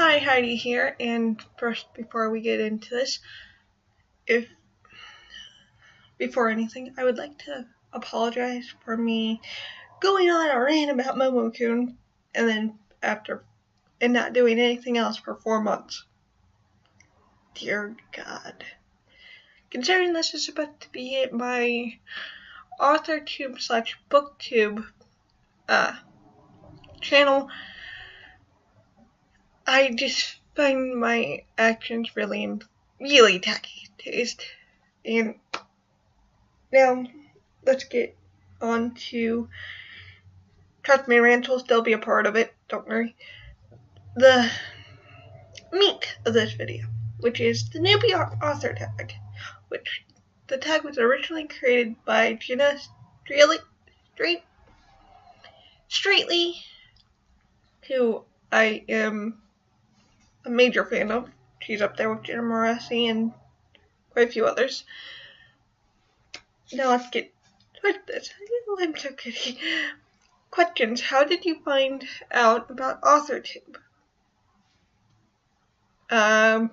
Hi, Heidi here, and first, before we get into this, before anything, I would like to apologize for me going on a rant about Momo-kun, and not doing anything else for 4 months. Dear God. Considering this is about to be my Authortube/Booktube channel, I just find my actions really tacky taste. And now, let's get on to, trust me, rants will still be a part of it, don't worry, the meat of this video, which is the newbie author tag, which the tag was originally created by Jenna Streetly, who I am a major fan of. She's up there with Jenna Morassi and quite a few others. Now let's get to this. I'm so kidding. Questions. How did you find out about Authortube? I've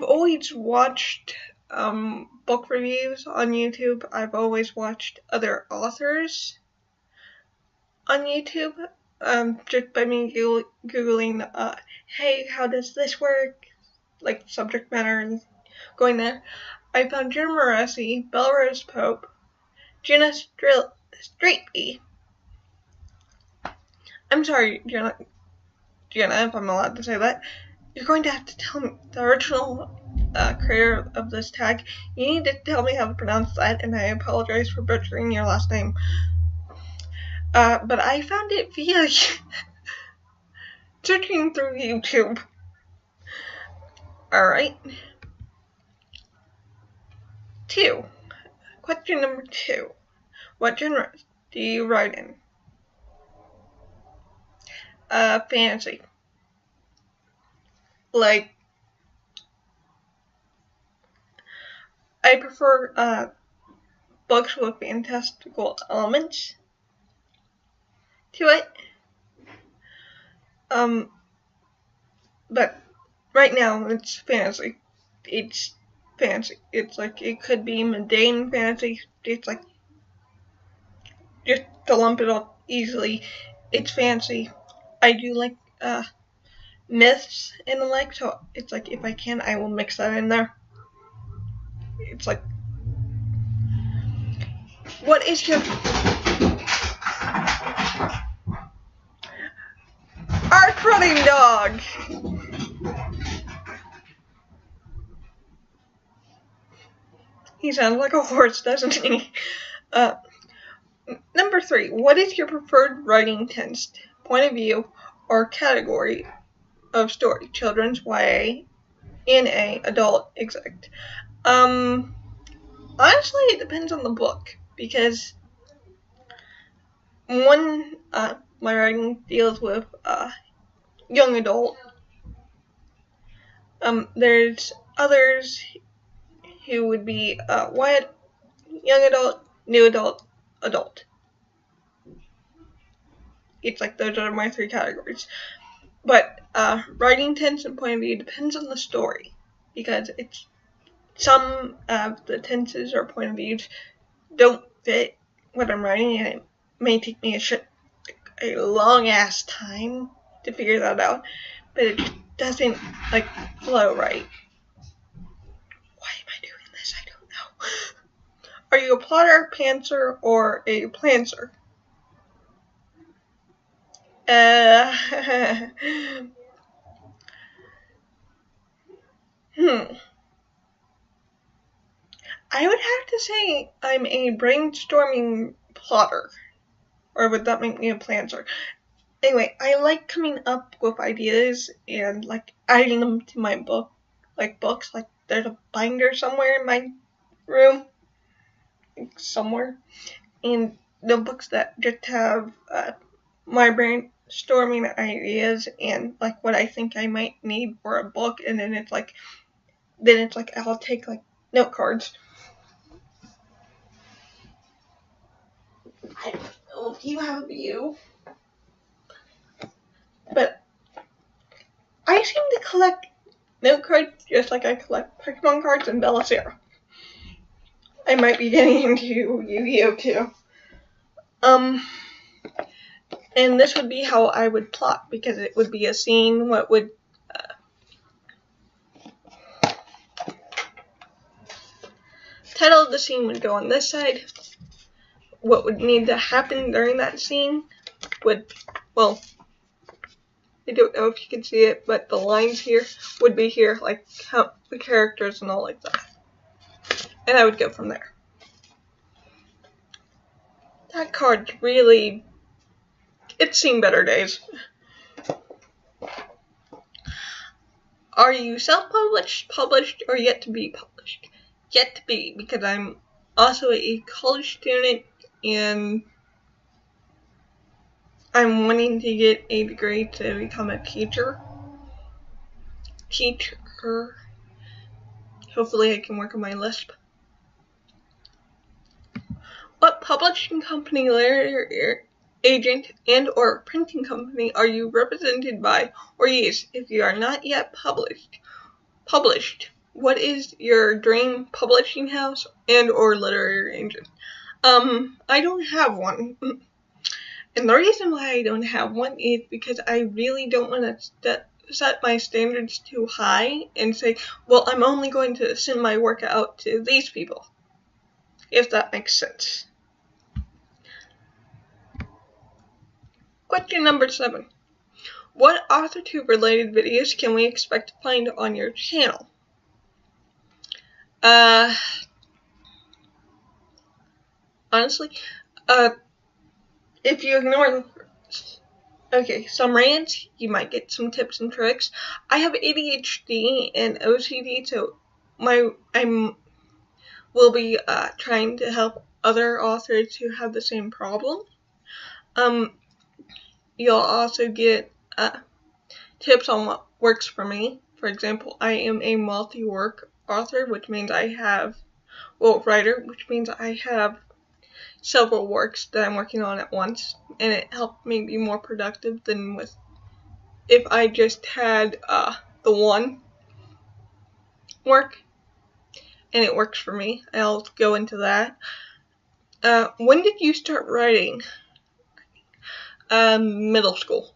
always watched book reviews on YouTube. I've always watched other authors on YouTube. Just by me Googling, hey, how does this work? Like subject matter and going there. I found Jenna Morassi, Belrose Pope, Jenna Streetly. I'm sorry, Jenna, if I'm allowed to say that. You're going to have to tell me, the original creator of this tag, you need to tell me how to pronounce that, and I apologize for butchering your last name. But I found it via searching through YouTube. Alright. Question number 2. What genre do you write in? Fantasy. Like, I prefer books with fantastical elements to it. But right now it's fantasy. It's fantasy. It's like, it could be mundane fantasy. It's like, just to lump it all easily, it's fantasy. I do like myths and the like, so it's like, if I can, I will mix that in there. It's like, what is your arch running dog? He sounds like a horse, doesn't he? Number 3. What is your preferred writing text, point of view, or category of story? Children's, YA, NA, adult, exec. Honestly, it depends on the book, because one, my writing deals with young adult. There's others who would be YA, young adult, new adult, adult. It's like, those are my 3 categories. But writing tense and point of view depends on the story, because it's some of the tenses or point of views don't fit what I'm writing, and it may take me a long ass time to figure that out, but it just doesn't like flow right. Why am I doing this? I don't know. Are you a plotter, pantser, or a plancer? I would have to say I'm a brainstorming plotter. Or would that make me a planter? Anyway, I like coming up with ideas and like adding them to my book, like books. Like, there's a binder somewhere in my room, like somewhere, and the books that just have my brainstorming ideas and like what I think I might need for a book, and then it's like I'll take like note cards. I don't know if you have a view, but I seem to collect note cards just like I collect Pokemon cards and Belisara. I might be getting into Yu-Gi-Oh too. And this would be how I would plot, because it would be a scene. What would title of the scene would go on this side. What would need to happen during that scene would, well, I don't know if you can see it, but the lines here would be here, like how the characters and all like that. And I would go from there. That card's really, it's seen better days. Are you self-published, published, or yet to be published? Yet to be, because I'm also a college student and I'm wanting to get a degree to become a teacher. Hopefully I can work on my Lisp. What publishing company, literary agent, and or printing company are you represented by or use if you are not yet published? What is your dream publishing house and or literary agent? I don't have one. And the reason why I don't have one is because I really don't want to set my standards too high and say, well, I'm only going to send my work out to these people, if that makes sense. Question number 7. What Authortube related videos can we expect to find on your channel? Honestly, if you ignore, some rants, you might get some tips and tricks. I have ADHD and OCD, so I will be trying to help other authors who have the same problem. You'll also get tips on what works for me. For example, I am a multi-work author, which means writer, which means I have several works that I'm working on at once, and it helped me be more productive than if I just had the one work, and it works for me. I'll go into that. When did you start writing? Middle school.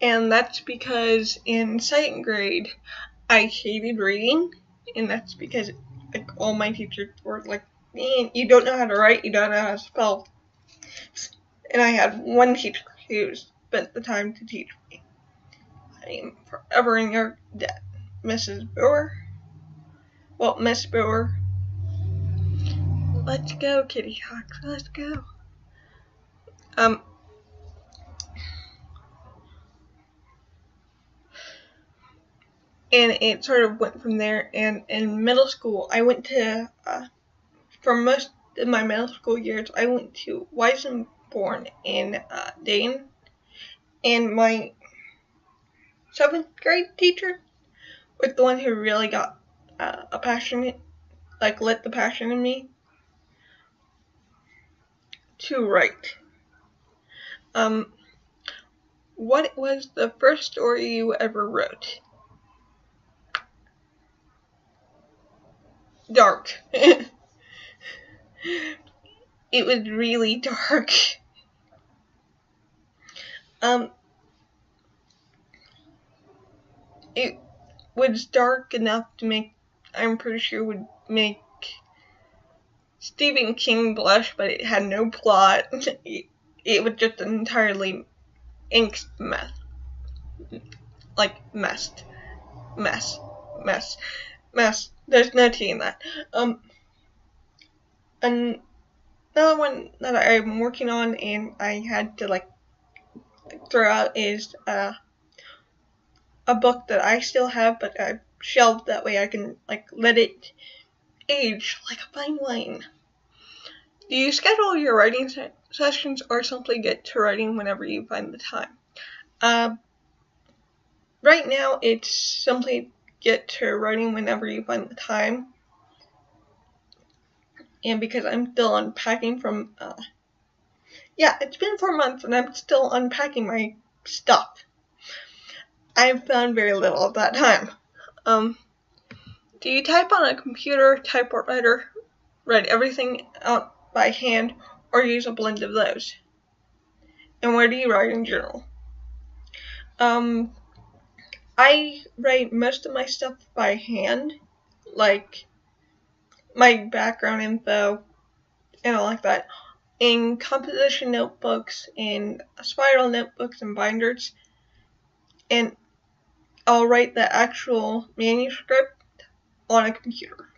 And that's because in 2nd grade, I hated reading, and that's because all my teachers were like, man, you don't know how to write, you don't know how to spell. And I had one teacher who spent the time to teach me. I am forever in your debt, Mrs. Brewer. Well, Miss Brewer. Let's go, Kitty Hawks, let's go. And it sort of went from there, and in middle school, I went to, for most of my middle school years, I went to Weissenborn in Dayton, and my 7th grade teacher was the one who really got lit the passion in me to write. What was the first story you ever wrote? Dark. It was really dark. It was dark enough to I'm pretty sure would make Stephen King blush, but it had no plot. It was just an entirely angst mess. Mess. There's no T in that. Another one that I'm working on and I had to throw out is a book that I still have, but I've shelved that way I can let it age like a fine wine. Do you schedule your writing sessions or simply get to writing whenever you find the time? Right now it's simply get to writing whenever you find the time. And because I'm still unpacking from Yeah, it's been 4 months and I'm still unpacking my stuff. I've found very little of that time. Do you type on a computer, typewriter, write everything out by hand, or use a blend of those? And where do you write in general? I write most of my stuff by hand, like my background info and all like that, in composition notebooks, in spiral notebooks and binders, and I'll write the actual manuscript on a computer.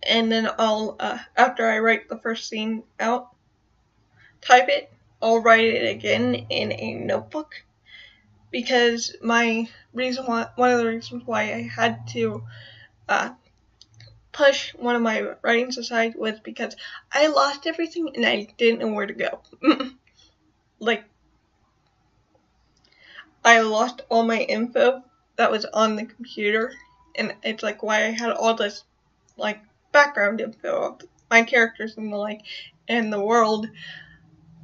And then I'll, after I write the first scene out, type it, I'll write it again in a notebook, because one of the reasons why I had to push one of my writings aside was because I lost everything and I didn't know where to go. Like, I lost all my info that was on the computer, and it's like why I had all this like background info of my characters and the like and the world.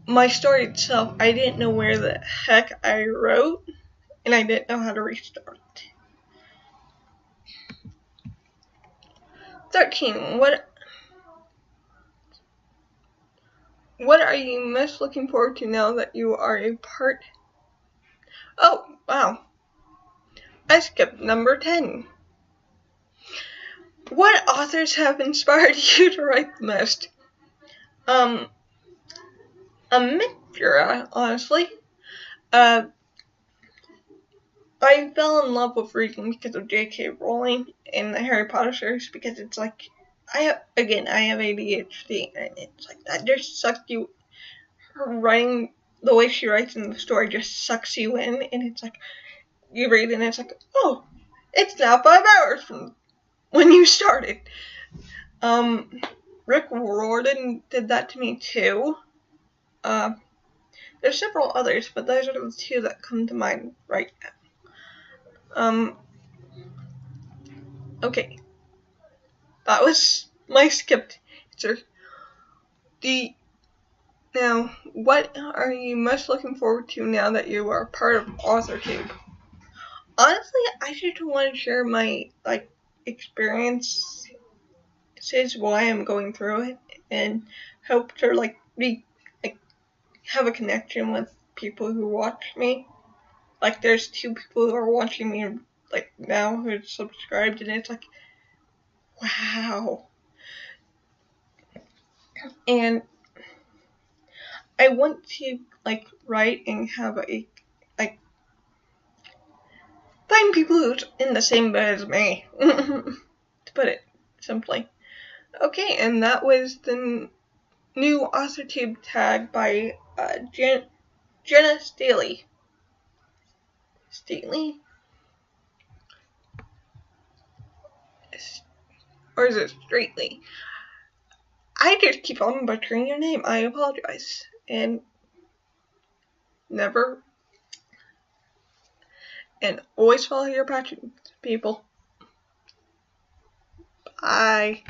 My story itself, I didn't know where the heck I wrote, and I didn't know how to restart it. 13. What are you most looking forward to now that you are a part? Oh, wow. I skipped number 10. What authors have inspired you to write the most? A mixture, honestly. I fell in love with reading because of J.K. Rowling and the Harry Potter series, because it's like, I have ADHD, and it's like, that just sucks you, her writing, the way she writes in the story just sucks you in, and it's like, you read it and it's like, oh, it's now 5 hours from when you started. Rick Riordan did that to me too. There's several others, but those are the two that come to mind right now. Okay. That was my skipped answer. Now, what are you most looking forward to now that you are part of Authortube? Honestly, I just want to share my experiences, why I'm going through it, and hope to have a connection with people who watch me. Like, there's 2 people who are watching me now who are subscribed, and it's like, wow. And I want to write and have find people who's in the same boat as me, to put it simply. Okay, and that was the new Authortube tag by Jenna Streetly. Or is it Streetly? I just keep on butchering your name. I apologize. And always follow your passions, people. Bye.